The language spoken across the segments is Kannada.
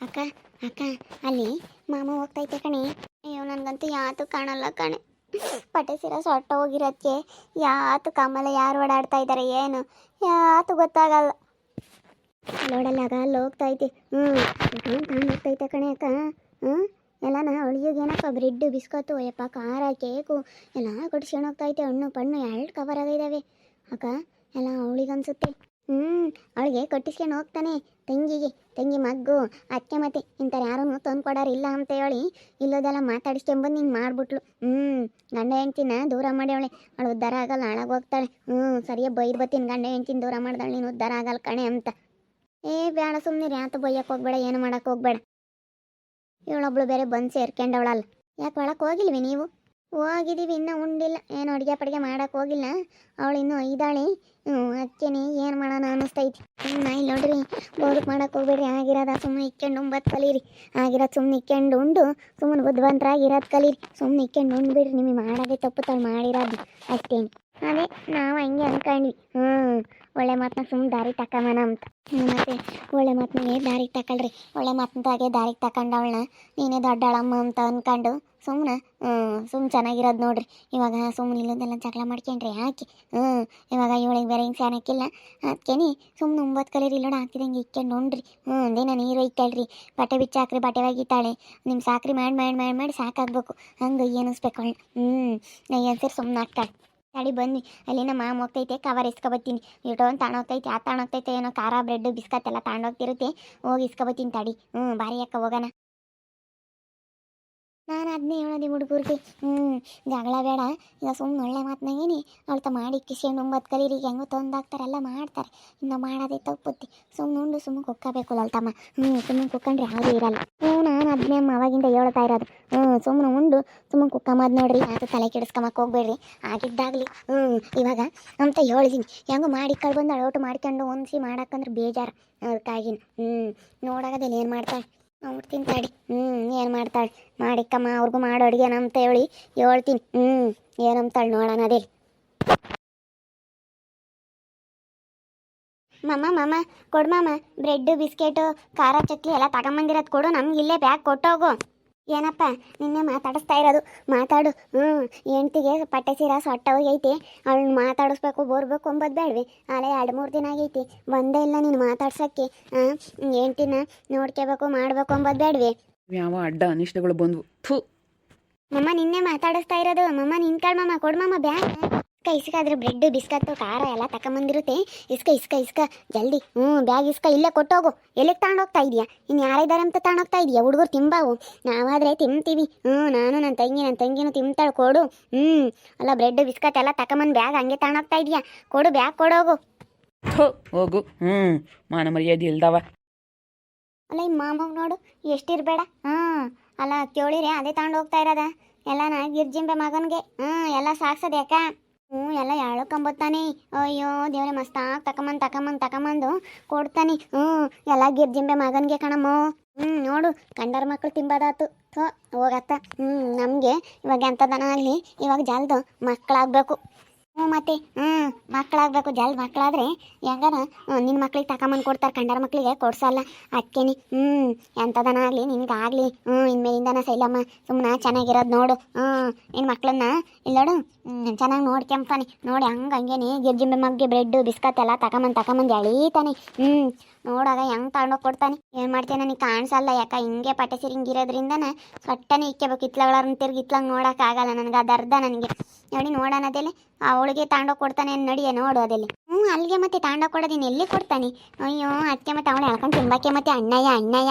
ಅಕ್ಕ ಅಕ್ಕ ಅಲ್ಲಿ ಮಾಮ ಹೋಗ್ತೈತೆ ಕಣೆ. ಅಯ್ಯೋ ನನಗಂತೂ ಯಾತು ಕಾಣಲ್ಲ ಕಣೆ. ಪಟ್ಟೆ ಸೀರೆ ಸೊಟ್ಟ ಹೋಗಿರೋದಕ್ಕೆ ಯಾತು ಕಮಲ ಯಾರು ಓಡಾಡ್ತಾ ಇದ್ದಾರೆ ಏನು ಯಾತು ಗೊತ್ತಾಗಲ್ಲ. ನೋಡಲ್ಲಾಗ ಅಲ್ಲಿ ಹೋಗ್ತೈತೆ. ಹೋಗ್ತೈತೆ ಕಣೆ ಅಕ್ಕ. ಎಲ್ಲನ ಅವಳಿಗೆ ಏನಪ್ಪ ಬ್ರೆಡ್ ಬಿಸ್ಕತ್ತು ಯಪ್ಪ ಖಾರ ಕೇಕು ಎಲ್ಲ ಕೊಡಿಸ್ಕೊಂಡು ಹೋಗ್ತೈತೆ. ಹಣ್ಣು ಪಣ್ಣು ಎರಡು ಕವರ್ ಆಗಿದ್ದಾವೆ ಅಕ್ಕ. ಎಲ್ಲ ಅವಳಿಗೆ ಅನ್ಸುತ್ತೆ. ಅವಳಿಗೆ ಕೊಟ್ಟಿಸ್ಕೊಂಡು ಹೋಗ್ತಾನೆ. ತಂಗಿ ಮಗ್ಗು ಅಕ್ಕೆ ಮತ್ತೆ ಇಂಥವ್ರು ಯಾರೂ ತಂದು ಕೊಡೋರಿಲ್ಲ ಅಂತ ಹೇಳಿ ಇಲ್ಲೋದೆಲ್ಲ ಮಾತಾಡಿಸ್ಕೊಂಬಂದು ಹಿಂಗೆ ಮಾಡ್ಬಿಟ್ಲು. ಗಂಡ ಹೆಂಡ್ತಿನ ದೂರ ಮಾಡಿ ಅವಳು ಉದ್ಧಾರ ಆಗಲ್ಲ, ಹಾಳಾಗಿ ಹೋಗ್ತಾಳೆ. ಸರಿಯಾಗಿ ಬೈದು ಬತ್ತೀನಿ, ಗಂಡ ಹೆಂಡ್ತಿನ ದೂರ ಮಾಡ್ದಾಳೆ, ನೀನು ಉದ್ಧಾರ ಆಗಲ್ಲ ಕಣೆ ಅಂತ. ಬೇಡ ಸುಮ್ಮನೆ ಯಾತು ಬೈಯಕ್ಕೆ ಹೋಗ್ಬೇಡ, ಏನು ಮಾಡೋಕ್ಕೆ ಹೋಗ್ಬೇಡ. ಇವಳೊಬ್ಳು ಬೇರೆ ಬಂದು ಸೇರ್ಕೊಂಡವಳಲ್ಲ. ಯಾಕೆ ಒಳಕ್ಕೆ ಹೋಗಿಲ್ವಿ ನೀವು? ಹೋಗಿದ್ದೀವಿ, ಇನ್ನೂ ಉಂಡಿಲ್ಲ. ಏನು ಅಡುಗೆ ಪಡಿಗೆ ಮಾಡೋಕ್ಕೆ ಹೋಗಿಲ್ಲ. ಅವಳು ಇನ್ನೂ ಇದ್ದಾಳೆ. ಅದಕ್ಕೇನೆ ಏನು ಮಾಡೋಣ ಅನ್ನಿಸ್ತೈತಿ. ಇಲ್ಲಿ ನೋಡ್ರಿ, ಬೋದಕ್ಕೆ ಮಾಡೋಕ್ಕೆ ಹೋಗ್ಬೇಡ್ರಿ. ಆಗಿರೋದ ಸುಮ್ಮನೆ ಇಕ್ಕೊಂಡು ಉಂಬತ್ತು ಕಲೀರಿ. ಆಗಿರೋದು ಸುಮ್ಮನೆ ಇಕ್ಕೊಂಡು ಉಂಡು ಸುಮ್ಮನೆ ಬುದ್ಧಿವಂತರಾಗಿರೋದು ಕಲೀರಿ. ಸುಮ್ಮನೆ ಇಕ್ಕೊಂಡು ಉಂಡ್ಬಿಡ್ರಿ. ನಿಮಗೆ ಮಾಡೋದೇ ತಪ್ಪು ತಾಳು ಮಾಡಿರೋದು ಅಷ್ಟೇನು. ಅದೇ ನಾವು ಹಂಗೆ ಅಂದ್ಕೊಂಡ್ವಿ. ಒಳ್ಳೆ ಮಾತನ್ನ ಸುಮ್ಮನೆ ದಾರಿಗೆ ತಕೊಂಬನ ಅಂತ. ಮತ್ತೆ ಒಳ್ಳೆ ಮಾತನಿಗೆ ದಾರಿಗೆ ತಗೊಳ್ರಿ. ಒಳ್ಳೆ ಮಾತಂತಾಗೆ ದಾರಿಗೆ ತಗೊಂಡವಳನ್ನ ನೀನೇ ದೊಡ್ಡಳಮ್ಮ ಅಂತ ಅಂದ್ಕೊಂಡು ಸುಮ್ಮನೆ ಚೆನ್ನಾಗಿರೋದು ನೋಡ್ರಿ. ಇವಾಗ ಸುಮ್ಮನೆ ಇಲ್ಲದೆಲ್ಲ ಜಗಳ ಮಾಡ್ಕೊಂಡ್ರಿ ಯಾಕೆ? ಇವಾಗ ಇವಳಿಗೆ ಬೇರೆ ಹಿಂಗೆ ಸ್ಯಾನಕ್ಕಿಲ್ಲ. ಅದಕ್ಕೇನೆ ಸುಮ್ಮನೆ 9 ಕಲೀರಿ. ಇಲ್ಲೋಡ ಹಾಕಿದಂಗೆ ಇಕ್ಕೊಂಡು ಉಂಡ್ರಿ. ದಿನ ನೀರು ಇಕ್ಕಳ್ರಿ, ಬಟ್ಟೆ ಬಿಚ್ಚಿ ಹಾಕ್ರಿ, ಬಟ್ಟೆ ಒಗಿತಾಳೆ. ನಿಮ್ಮ ಸಾಕ್ರಿ ಮಾಡಿ ಸಾಕಾಗಬೇಕು. ಹಂಗೆ ಏನಿಸ್ಬೇಕು ಅವಳು. ಏನು ಸೇರಿ ಸುಮ್ಮನೆ ಆಗ್ತಾಳೆ. ತಡಿ ಬನ್ನಿ, ಅಲ್ಲಿ ನಮ್ಮ ಮಾಮ ಹೋಗ್ತೈತೆ, ಕವರ್ ಇಸ್ಕೊಬತ್ತೀನಿ. ಇಟೋನ್ ತಾಣೋಗ್ತೈತೆ, ಆ ತಾಣೋಗ್ತೈತೆ ಏನೋ ಖಾರ ಬ್ರೆಡ್ ಬಿಸ್ಕತ್ ಎಲ್ಲ ತಾಂಡೋಗ್ತಿರುತ್ತೆ. ಹೋಗಿ ಇಸ್ಕೊಬತ್ತೀನಿ ತಡಿ. ಬಾರಿ ಅಕ್ಕ ಹೋಗೋಣ. ನಾನು ಅದನ್ನೇ ಹೇಳೋದು ಹುಡುಗರಿಗೆ. ಜಗಳ ಬೇಡ. ಈಗ ಸುಮ್ಮನೆ ಒಳ್ಳೆ ಮಾತನಾಗೇನಿ ಅವಳ್ತ ಮಾಡಿ ಕಿಶನ್ 9 ಕಲೀರಿಗೆ ಹೆಂಗೋ ತಂದಾಕ್ತಾರೆಲ್ಲ ಮಾಡ್ತಾರೆ. ಇನ್ನು ಮಾಡೋದೇ ತಪ್ಪುತ್ತಿ. ಸುಮ್ಮನೆ ಉಂಡು ಸುಮ್ಮನೆ ಕುಕ್ಕಬೇಕು ಅಲ್ತಮ್ಮ. ಸುಮ್ಮನೆ ಕುಕ್ಕಂಡ್ರೆ ಯಾರೂ ಇರಲ್ಲ. ನಾನು ಅದನ್ನೇ ಅವಾಗಿಂದ ಹೇಳ್ತಾ ಇರೋದು. ಸುಮ್ಮನೆ ಉಂಡು ಸುಮ್ಮನೆ ಕುಕ್ಕಮ್ಮದು ನೋಡ್ರಿ. ಅದು ತಲೆ ಕೆಡಿಸ್ಕೊಂಬಕ್ಕೆ ಹೋಗ್ಬೇಡ್ರಿ. ಆಗಿದ್ದಾಗಲಿ ಇವಾಗ ಅಂತ ಹೇಳಿದೀನಿ. ಹೆಂಗೋ ಮಾಡಿ ಬಂದು ಅಳೋಟು ಮಾಡ್ಕೊಂಡು ಹೊಂದಿಸಿ ಮಾಡಕ್ಕಂದ್ರೆ ಬೇಜಾರು. ಅದಕ್ಕಾಗಿನ ನೋಡಾಗದೇನು ಏನು ಮಾಡ್ತಾಳೆ ನೋಡ್ತೀನಿ ತಡಿ. ಏನು ಮಾಡ್ತಾಳೆ ಮಾಡಿಕ್ಕಮ್ಮ. ಅವ್ರಿಗೂ ಮಾಡೋ ಅಡುಗೆನ ಅಂತ ಹೇಳಿ ಹೇಳ್ತೀನಿ. ಏನಂತಾಳೆ ನೋಡೋಣ. ಅದೇ ಮಮ್ಮ ಕೊಡು ಮಮ್ಮ. ಬ್ರೆಡ್ ಬಿಸ್ಕೆಟು ಖಾರ ಚಕ್ಲಿ ಎಲ್ಲ ತಗೊಂಬಂದಿರೋದು ಕೊಡು. ನಮ್ಗೆ ಇಲ್ಲೇ ಬ್ಯಾಗ್ ಕೊಟ್ಟೋಗು. ಏನಪ್ಪ ನಿನ್ನೆ ಮಾತಾಡಿಸ್ತಾ ಇರೋದು? ಮಾತಾಡು. ಹೆಂಡ್ತಿಗೆ ಪಟ್ಟೆ ಸೀರೆ ಸೊಟ್ಟ ಹೋಗೈತಿ. ಅವಳನ್ನ ಮಾತಾಡಿಸ್ಬೇಕು ಬೋರ್ಬೇಕು ಅಂಬೋದು ಬೇಡ್ವಿ. ಅಲ್ಲೇ 2-3 ದಿನ ಆಗೈತಿ ಬಂದೇ ಇಲ್ಲ ನೀನು ಮಾತಾಡ್ಸೋಕ್ಕೆ. ಹೆಂಡ್ತಿನ ನೋಡ್ಕೋಬೇಕು ಮಾಡಬೇಕು ಅಂಬೋದು ಬೇಡ್ವಿ. ಯಾವ ಅಡ್ಡ ಅನಿಷ್ಟಗಳು ಬಂದ್ವು. ಮಮ್ಮ ನಿನ್ನೆ ಮಾತಾಡಿಸ್ತಾ ಇರೋದು. ಮಮ್ಮ ನಿನ್ಕಾಳು ಮಮ್ಮ ಕೊಡು ಮಮ್ಮ ಬ್ಯಾಗ್. ಇಸ್ಕಾದ್ರೆ ಬ್ರೆಡ್ ಬಿಸ್ಕತ್ತು ಖಾರ ಎಲ್ಲ ತಗೊಂಬಂದಿರುತ್ತೆ. ಇಸ್ಕ ಜಲ್ದಿ. ಬ್ಯಾಗ್ ಇಸ್ಕ. ಇಲ್ಲೇ ಕೊಟ್ಟೋಗು. ಎಲ್ಲಿಗೆ ತಗೊಂಡೋಗ್ತಾ ಇದೆಯಾ? ಇನ್ನು ಯಾರಿದ್ದಾರೆ ಅಂತ ತಗೊಂಡೋಗ್ತಾ ಇದೆಯಾ? ಹುಡುಗರು ತಿಂಬಾವು, ನಾವಾದರೆ ತಿಂತೀವಿ. ನಾನು ನನ್ನ ತಂಗಿನೂ ತಿಂತಾಳು. ಕೊಡು. ಅಲ್ಲ ಬ್ರೆಡ್ ಬಿಸ್ಕತ್ ಎಲ್ಲ ತಗೊಂಬಂದು ಬ್ಯಾಗ್ ಹಂಗೆ ತಗೊಂಡೋಗ್ತಾ ಇದೆಯಾ? ಕೊಡು ಬ್ಯಾಗ್ ಕೊಡೋಗು. ಹೋಗು. ಮಾನ ಮರ್ಯಾದೆ ಇಲ್ದವ. ಅಲ್ಲ ಈ ಮಾಮಗ್ ನೋಡು ಎಷ್ಟಿರಬೇಡ. ಅಲ್ಲ ಕೇಳಿರಿ ಅದೇ ತಗೊಂಡು ಹೋಗ್ತಾ ಇರೋದ ಎಲ್ಲ ನಾ ಗಿರ್ಜಿಂಬೆ ಮಗನಿಗೆ. ಎಲ್ಲ ಸಾಕ್ಸೋದು ಯಾಕ? ಎಲ್ಲ ಎಳ್ಕೊಂಬತ್ತಾನೆ. ಅಯ್ಯೋ ದೇವ್ರೆ ಮಸ್ತಾಗಿ ತಕೊಂಬಂದು ಕೊಡ್ತಾನೆ. ಎಲ್ಲ ಗಿರ್ಜಿಂಬೆ ಮಗನಿಗೆ ಕಣಮ್ಮ. ನೋಡು ಕಂಡರ ಮಕ್ಕಳು ತಿಂಬೋದಾತು. ಹೋಗತ್ತ. ನಮಗೆ ಇವಾಗ ಎಂಥದನ ಆಗಲಿ ಇವಾಗ ಜಲ್ದು ಮಕ್ಕಳಾಗಬೇಕು. ಮತ್ತೆ ಮಕ್ಕಳಾಗಬೇಕು. ಜಲ್ದಿ ಮಕ್ಕಳಾದ್ರೆ ಹೆಂಗಾರ ನಿನ್ನ ಮಕ್ಳಿಗೆ ತಗೊಂಬಂದು ಕೊಡ್ತಾರೆ, ಕಂಡರ ಮಕ್ಕಳಿಗೆ ಕೊಡ್ಸಲ್ಲ. ಅಕ್ಕೇನಿ ಎಂಥದನ ಆಗಲಿ ನಿನಗಾಗಲಿ ಇನ್ಮೇಲಿಂದನ ಸೈಲಮ್ಮ ಸುಮ್ಮನೆ ಚೆನ್ನಾಗಿರೋದು ನೋಡು. ನಿನ್ನ ಮಕ್ಕಳನ್ನ ಇಲ್ಲೋಡು ಚೆನ್ನಾಗಿ ನೋಡ್ಕೊಂತಾನೆ. ನೋಡಿ ಹಂಗೇನೆ ಗಿರ್ಜಿಂಬೆ ಮಗ್ಗೆ ಬ್ರೆಡ್ ಬಿಸ್ಕತ್ ಎಲ್ಲ ತಗೊಂಬಂದು ಎಳೀತಾನೆ. ನೋಡಾಗ ಹೆಂಗೆ ತಗೊಂಡೋಗಿ ಕೊಡ್ತಾನೆ. ಏನು ಮಾಡ್ತೇನೆ ನನಗೆ ಕಾಣಿಸಲ್ಲ. ಯಾಕೆ ಹಿಂಗೆ ಪಟ್ಟೆ ಸೀರೆ ಹಿಂಗಿರೋದ್ರಿಂದನ ಸೊಟ್ಟನೆ ಇಕ್ಕಬೇಕು. ಇತ್ಲಗಳನ್ನ ತಿರ್ಗಿ ಇತ್ಲಂಗೆ ನೋಡೋಕ್ಕಾಗಲ್ಲ ನನಗೆ. ಅದು ಅರ್ಧ ನನಗೆ ನೋಡಿ ನೋಡೋಣ. ಅದೆಲ್ಲಿ ಅವಳಿಗೆ ತಾಂಡೋಗಿ ಕೊಡ್ತಾನೆ ನಡಿಯೇ ನೋಡು. ಅದೆಲ್ಲಿ ಅಲ್ಲಿಗೆ ಮತ್ತೆ ತಾಂಡೋಗಿ ಕೊಡೋದಿನ ಎಲ್ಲಿ ಕೊಡ್ತಾನೆ? ಅಯ್ಯೋ ಅದಕ್ಕೆ ಮತ್ತೆ ಅವಳು ಎಳ್ಕೊಂಡು ತಿಂಬಾಕೆ ಮತ್ತೆ ಅಣ್ಣಯ್ಯ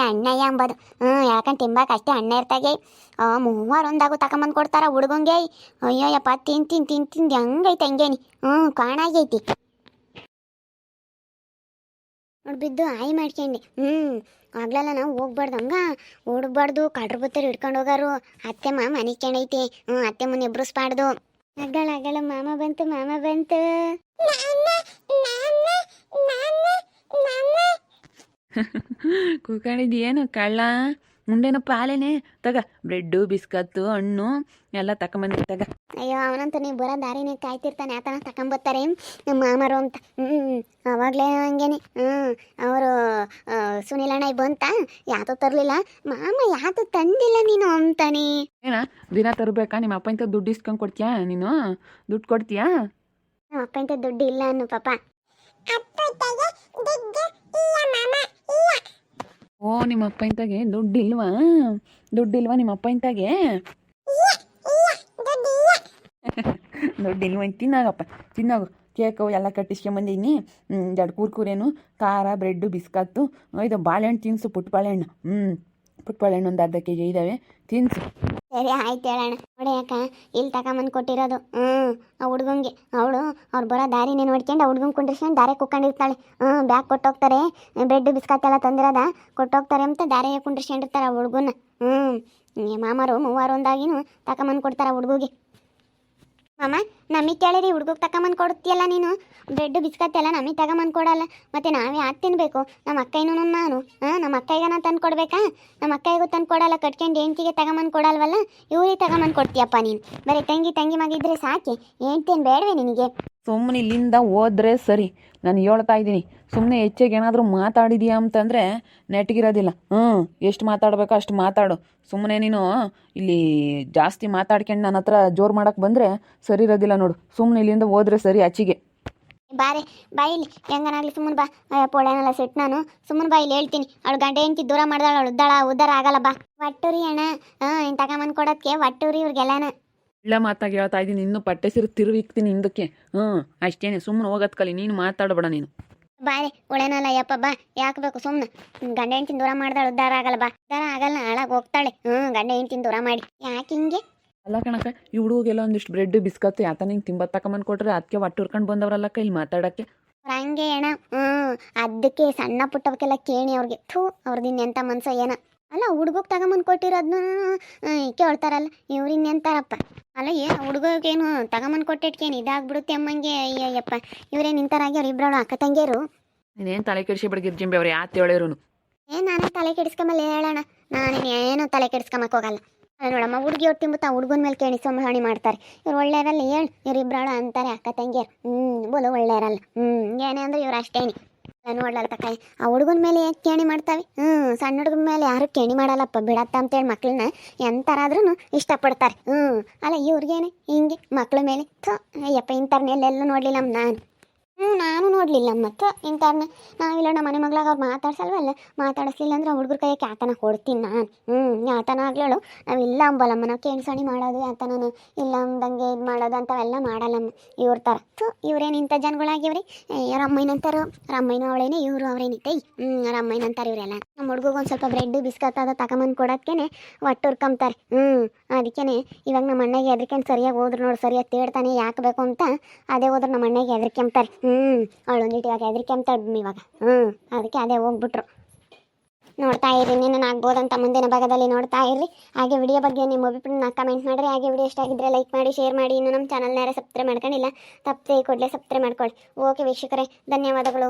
ಅಂಬೋದು. ಎಳ್ಕೊಂಡು ತಿಂಬಾಕೆ ಅಷ್ಟೇ ಅಣ್ಣ ಇರ್ತಾಗೆ. 3 ಒಂದಾಗು ತಗೊಂಬಂದು ಕೊಡ್ತಾರ ಹುಡುಗಂಗೆ. ಅಯ್ಯೋ ಯಪ್ಪ ತಿಂದು ಹಂಗೈತೆ ಹಂಗೇನಿ. ಕಾಣಾಗೈತಿ ನೋಡಿ. ಬಿದ್ದು ಆಯಿ ಮಾಡ್ಕೊಂಡೆ. ಆಗ್ಲಲ್ಲ ನಾವು ಹೋಗ್ಬಾರ್ದು. ಹಂಗ ಹುಡುಗ್ಬಾರ್ದು. ಕಡ್ರು ಬತ್ತರು ಹಿಡ್ಕೊಂಡು ಹೋಗಾರು. ಅತ್ತೆಮ್ಮ ಮನಿಕೊಂಡೈತಿ. ಅತ್ತೆಮ್ಮನ ಎಬ್ರಿಸ್ಬಾರ್ದು. ಅಗಳ ಮಾಮ ಬಂತು. ಕೂಕೊಂಡಿದ್ಯೇನು ಕಳ್ಳ ಮುಂಡೇನು ಪಾಲೇನೆ ತಗ ಬ್ರೆಡ್ಡು ಬಿಸ್ಕತ್ತು ಹಣ್ಣು ಎಲ್ಲ ತಗೊಂಬಂದಿ ತಗ. ಅಯ್ಯೋ ಅವನಂತೂ ನೀವು ಬರೋ ದಾರಿನೇ ಕಾಯ್ತಿರ್ತಾನೆ ಆತನ ತಗೊಂಬರ್ತಾರೆ ನಮ್ಮ ಮಾಮರು ಅಂತ. ಅವಾಗಲೇ ಹಂಗೇನೆ ಅವರು ಸುನಿಲಣ್ಣ ಬಂತ ಯಾತೋ ತರಲಿಲ್ಲ ಮಾಮ ಯಾತೋ ತಂದಿಲ್ಲ ನೀನು ಅಂತಾನೆ. ಏನ ದಿನ ತರಬೇಕಾ? ನಿಮ್ಮ ಅಪ್ಪ ಇಂತ ದುಡ್ಡು ಇಸ್ಕೊಂಡು ಕೊಡ್ತೀಯಾ ನೀನು? ದುಡ್ಡು ಕೊಡ್ತೀಯಾ? ನಮ್ಮ ಅಪ್ಪ ಇಂತ ದುಡ್ಡು ಇಲ್ಲ ಅನ್ನು ಪಾಪ. ಓ ನಿಮ್ಮ ಅಪ್ಪ ಇಂತಾಗೆ ದುಡ್ಡಿಲ್ವಾ? ದುಡ್ಡಿಲ್ವಾ ನಿಮ್ಮ ಅಪ್ಪ ಇಂತಾಗೆ? ದುಡ್ಡಿಲ್ವ? ತಿನ್ನಾಗಪ್ಪ ತಿನ್ನಾಗು. ಕೇಕು ಎಲ್ಲ ಕಟ್ಟಿಸ್ಕೊಂಬಂದಿನಿ. ಎರಡು ಕೂರ್ಕೂರೇನು ಖಾರ ಬ್ರೆಡ್ಡು ಬಿಸ್ಕತ್ತು ಇದು ಬಾಳೆಹಣ್ಣು ತಿನ್ನಿಸು. ಪುಟ್ಟ ಬಾಳೆಹಣ್ಣು ಪುಟ್ಟ ಬಾಳೆಹಣ್ಣು ಒಂದು ಅರ್ಧ ಕೆಜಿ ಇದ್ದಾವೆ, ತಿನ್ನಿಸು. ಸರಿ ಆಯ್ತು ಹೇಳೋಣ. ನೋಡಿ ಯಾಕ ಇಲ್ಲಿ ತಗೊಂಬಂದು ಕೊಟ್ಟಿರೋದು. ಆ ಹುಡ್ಗಂಗೆ ಅವಳು ಅವ್ರು ಬರೋ ದಾರಿನೇ ನೋಡ್ಕೊಂಡು ಆ ಹುಡ್ಗಂಗೆ ಕುಂಡ್ರಿಸ್ಕೊಂಡು ದಾರೆ ಕುಕ್ಕೊಂಡಿರ್ತಾಳೆ. ಬ್ಯಾಗ್ ಕೊಟ್ಟೋಗ್ತಾರೆ, ಬ್ರೆಡ್ ಬಿಸ್ಕತ್ ಎಲ್ಲ ತಂದಿರೋದ ಕೊಟ್ಟೋಗ್ತಾರೆ ಅಂತ ದಾರೆ ಕುಂಡ್ರಿಸ್ಕೊಂಡಿರ್ತಾರೆ ಆ ಹುಡ್ಗನ್ನ. ಮಾಮರು ಮೂವರು ಒಂದಾಗಿನೂ ತಗೊಂಬಂದು ಕೊಡ್ತಾರೆ ಆ ಹುಡ್ಗಿಗೆ. ಮಾಮ ನಮಗೆ ಕೇಳಿರಿ ಹುಡ್ಗಗೆ ತಗೊಂಬಂದು ಕೊಡ್ತೀಯಲ್ಲ ನೀನು ಬ್ರೆಡ್ ಬಿಸ್ಕತ್ ಎಲ್ಲ ನಮಗೆ ತಗೊಂಬಂದು ಕೊಡಲ್ಲ, ಮತ್ತು ನಾವೇ ಯಾಕೆ ತಿನ್ನಬೇಕು? ನಮ್ಮ ಅಕ್ಕಯ್ಯನೂ ನಾನು ನಮ್ಮ ಅಕ್ಕಯ್ಯಗ ನಾನು ತಂದು ಕೊಡ್ಬೇಕಾ? ನಮ್ಮ ಅಕ್ಕಯ್ಯಗೂ ತಂದು ಕೊಡಲ್ಲ, ಕಟ್ಕೊಂಡು ಹೆಂಡ್ತಿಗೆ ತಗೊಂಬಂದು ಕೊಡಲ್ವಲ್ಲ, ಇವ್ರಿಗೆ ತಗೊಂಬಂದು ಕೊಡ್ತೀಯಪ್ಪ ನೀನು. ಬರೀ ತಂಗಿ ಮಗಿದ್ರೆ ಸಾಕಿ, ಹೆಂಡ್ತೇನು ಬೇಡವೇ ನಿನಗೆ? ಸುಮ್ಮನೆ ಇಲ್ಲಿಂದ ಹೋದ್ರೆ ಸರಿ. ನಾನು ಹೇಳ್ತಾ ಇದ್ದೀನಿ, ಸುಮ್ಮನೆ ಹೆಚ್ಚಿಗೆ ಏನಾದರೂ ಮಾತಾಡಿದೀಯಾ ಅಂತಂದರೆ ನೆಟ್ಗಿರೋದಿಲ್ಲ. ಎಷ್ಟು ಮಾತಾಡಬೇಕೋ ಅಷ್ಟು ಮಾತಾಡು. ಸುಮ್ಮನೆ ನೀನು ಇಲ್ಲಿ ಜಾಸ್ತಿ ಮಾತಾಡ್ಕೊಂಡು ನನ್ನ ಹತ್ರ ಜೋರು ಮಾಡೋಕ್ಕೆ ಬಂದರೆ ಸರಿ ಇರೋದಿಲ್ಲ ನೋಡು. ಸುಮ್ಮನೆ ಇಲ್ಲಿಂದ ಹೋದ್ರೆ ಸರಿ ಆಚೆಗೆ. ಬಾರೆ ಬಾಯಿಲಿ ಹೆಂಗನಾಗ್ಲಿ ಸುಮ್ಮನೆ ಬಾ. ಪೋಳೆನೆಲ್ಲ ಸೆಟ್ ನಾನು ಸುಮ್ಮನೆ ಬಾಯಿಲಿ ಹೇಳ್ತೀನಿ. ಅವಳು ಗಂಡ ಹೆಂಡ್ತಿ ದೂರ ಮಾಡ್ದಾಳು, ಅವಳು ಉದ್ದಾರ ಆಗಲ್ಲ ಬಾ. ಒಟ್ಟೂರಿ ಅಣ್ಣ ಇನ್ನು ತಗೊಂಬಂದು ಕೊಡೋದಕ್ಕೆ ಒಟ್ಟೂರಿ ಇವ್ರಿಗೆಲ್ಲನ ಇಲ್ಲ ಮಾತಾಗಿ ಹೇಳ್ತಾ ಇದ್ದೀನಿ. ಇನ್ನೂ ಪಟ್ಟೆ ಸಿರು ತಿರುವಿಕ್ತೀನಿ ಹಿಂದಕ್ಕೆ. ಅಷ್ಟೇನೆ, ಸುಮ್ಮನೆ ಹೋಗೋದು ಕಲಿ. ನೀನು ಮಾತಾಡಬೇಡ ನೀನು. ಬಾರೆ ಉಳೇನಲ್ಲ ಯಪ್ಪ ಬಾ. ಯಾಕೆ ಬೇಕು ಸುಮ್ಮನೆ? ಗಂಡ ಹೆಂಡ್ತಿನ ದೂರ ಮಾಡ್ದಾಳು ಉದ್ದಾರ ಆಗಲ್ಲ ಬಾ. ಉದ್ದಾರ ಆಗಲ್ಲ ಹಾಳಾಗಿ ಹೋಗ್ತಾಳೆ. ಗಂಡ ಹೆಂಡ್ತಿನ ದೂರ ಮಾಡಿ ಯಾಕೆ ಹಿಂಗೆ? ಅಲ್ಲ ಕಣಕ್ಕ, ಈ ಹುಡುಗೆಲ್ಲ ಒಂದಿಷ್ಟು ಬ್ರೆಡ್ ಬಿಸ್ಕತ್ತು ಯಾತ ನಿಂಗೆ ತಿಂಬ ತಗೊಂಬಂದು ಕೊಟ್ರೆ ಅದಕ್ಕೆ ಒಟ್ಟು ಹುರ್ಕೊಂಡು ಬಂದವರಲ್ಲಕ್ಕ ಇಲ್ಲಿ ಮಾತಾಡೋಕ್ಕೆ. ಹಂಗೆ ಅಣ್ಣ ಅದಕ್ಕೆ ಸಣ್ಣ ಪುಟ್ಟವಕ್ಕೆಲ್ಲ ಕೇಣಿ ಅವ್ರಿಗೆ. ಅವ್ರದ್ದು ಇನ್ನೆಂಥ ಮನ್ಸೋ ಏನೋ. ಅಲ್ಲ ಹುಡುಗಕ್ಕೆ ತಗೊಂಬಂದು ಕೊಟ್ಟಿರೋದನ್ನ ಕೇಳ್ತಾರಲ್ಲ ಇವ್ರು ಇನ್ನೆಂತಾರಪ್ಪ. ಅಲ್ಲ ಹುಡುಗೇನು ತಗೊಂಬಂದು ಕೊಟ್ಟಿಟ್ಕೇನು ಇದಾಗ್ಬಿಡುತ್ತೆ ಅಮ್ಮಂಗೆ. ಅಯ್ಯಪ್ಪ ಇವರೇ ನಿಂತಾರಾಗಿ ಅವ್ರು ಇಬ್ಬರು ಅಕ್ಕ ತಂಗಿಯರು. ನೀನೇನು ತಲೆ ಕೆಡಿಸಿ ಬಿಡ್ಗಿರ್ಜಿಂಬೆ ಅವ್ರು ಯಾತು ಹೇಳಿರು? ನಾನೇ ತಲೆ ಕೆಡಿಸ್ಕೊಂಬಲ್ಲ ಹೇಳೋಣ. ನಾನು ಏನು ತಲೆ ಕೆಡಿಸ್ಕೊಂಬಕ್ಕೆ ಹೋಗಲ್ಲ. ನೋಡಮ್ಮ ಹುಡುಗಿ ಹೊಟ್ಟು ತಿಂಬುತ್ತಾ ಹುಡುಗನ ಮೇಲೆ ಕೇಳಿ ಸಂಭಾವಣೆ ಮಾಡ್ತಾರೆ. ಇವ್ರು ಒಳ್ಳೆಯರಲ್ಲ ಹೇಳು. ಇವ್ರಿಬ್ರಾಳು ಅಂತಾರೆ ಅಕ್ಕ ತಂಗಿಯರು. ಬೋಲು ಒಳ್ಳೆಯರಲ್ಲ. ಏನೇ ಅಂದ್ರೆ ಇವ್ರು ಅಷ್ಟೇನಿ ನೋಡ್ಲಲ್ಲ ತಕಾಯಿ. ಆ ಹುಡುಗನ ಮೇಲೆ ಯಾಕೆ ಕೇಣಿ ಮಾಡ್ತಾವೆ? ಸಣ್ಣ ಹುಡುಗನ ಮೇಲೆ ಯಾರು ಕೇಣಿ ಮಾಡಲ್ಲಪ್ಪ ಬಿಡತ್ತ ಅಂತೇಳಿ ಮಕ್ಳನ್ನ ಎಂಥರಾದ್ರೂ ಇಷ್ಟಪಡ್ತಾರೆ. ಅಲ್ಲ ಇವ್ರಿಗೇನೆ ಹಿಂಗೆ ಮಕ್ಳ ಮೇಲೆ ಅಯ್ಯಪ್ಪ ಇಂಥರ್ನೆಲ್ಲೆಲ್ಲೂ ನೋಡಲಿಲ್ಲ ನಾನು. ನಾನು ನೋಡಲಿಲ್ಲ ಮತ್ತು ಇಂಥವ್ರನ್ನ. ನಾವಿಲ್ಲ ನಮ್ಮ ಮನೆ ಮಗಳಾಗ ಅವ್ರು ಮಾತಾಡ್ಸಲ್ವಲ್ಲ, ಮಾತಾಡಿಸ್ಲಿಲ್ಲ ಅಂದ್ರೆ ಹುಡುಗರ ಕೈಯಕ್ಕೆ ಯಾತನ ಕೊಡ್ತೀನಿ ನಾನು. ಯಾತನ ಆಗ್ಲೇಳು ನಾವಿಲ್ಲ ಅಂಬಲ್ಲಮ್ಮ. ನಾವು ಕೇಣಿಸಣಿ ಮಾಡೋದು ಯಾತನೂ ಇಲ್ಲ ಅಂದಂಗೆ ಇದು ಮಾಡೋದು ಅಂಥವೆಲ್ಲ ಮಾಡಲ್ಲಮ್ಮ ಇವ್ರ ಥರ. ಇವ್ರೇನು ಇಂಥ ಜನಗಳಾಗಿವ್ರಿ. ರಮ್ಮಯ್ಯನಂತಾರು, ರಮ್ಮಯ್ಯನೂ ಅವಳೇನೆ, ಇವರು ಅವರೇನಿತ್ತೆ ರಮ್ಮಯ್ಯನಂತಾರೆ ಇವರೆಲ್ಲ. ನಮ್ಮ ಹುಡುಗಗೆ ಒಂದು ಸ್ವಲ್ಪ ಬ್ರೆಡ್ ಬಿಸ್ಕತ್ ಅದು ತಗೊಂಬಂದು ಕೊಡೋಕ್ಕೇನೆ ಒಟ್ಟು ಹುರ್ಕೊಂತಾರೆ. ಅದಕ್ಕೇ ಇವಾಗ ನಮ್ಮ ಅಣ್ಣಗೆ ಹೆದ್ರಿಕೊಂಡು ಸರಿಯಾಗಿ ಹೋದ್ರು ನೋಡು, ಸರಿಯಾಗಿ ತೇಡ್ತಾನೆ ಯಾಕೆ ಬೇಕು ಅಂತ. ಅದೇ ಹೋದ್ರೆ ನಮ್ಮ ಅಣ್ಣಗೆ ಹೆದ್ರಿಕೆಂಬ್ತಾರೆ. ಅವಳೊಂದಿಟ್ಟು ಇವಾಗ ಹೆದ್ರಿಕೆಂಬ್ತಾಳೆ ಇವಾಗ. ಅದಕ್ಕೆ ಅದೇ ಹೋಗ್ಬಿಟ್ರು. ನೋಡ್ತಾ ಇರಿ, ನೀನು ಆಗ್ಬೋದಂತ ಮುಂದಿನ ಭಾಗದಲ್ಲಿ ನೋಡ್ತಾ ಇರ್ರಿ. ಹಾಗೆ ವಿಡಿಯೋ ಬಗ್ಗೆ ನಿಮ್ಮ ಅಭಿಪ್ರಾಯನ ಕಮೆಂಟ್ ಮಾಡಿರಿ. ಹಾಗೆ ವಿಡಿಯೋ ಇಷ್ಟ ಆಗಿದ್ರೆ ಲೈಕ್ ಮಾಡಿ, ಶೇರ್ ಮಾಡಿ. ಇನ್ನು ನಮ್ಮ ಚಾನಲ್ನ ಯಾರು ಸಬ್ಸ್ಕ್ರೈಬ್ ಮಾಡ್ಕೊಂಡಿಲ್ಲ ತಪ್ಪದೆ ಕೂಡಲೇ ಸಬ್ಸ್ಕ್ರೈಬ್ ಮಾಡ್ಕೊಳ್ಳಿ. ಓಕೆ ವೀಕ್ಷಕರೇ, ಧನ್ಯವಾದಗಳು.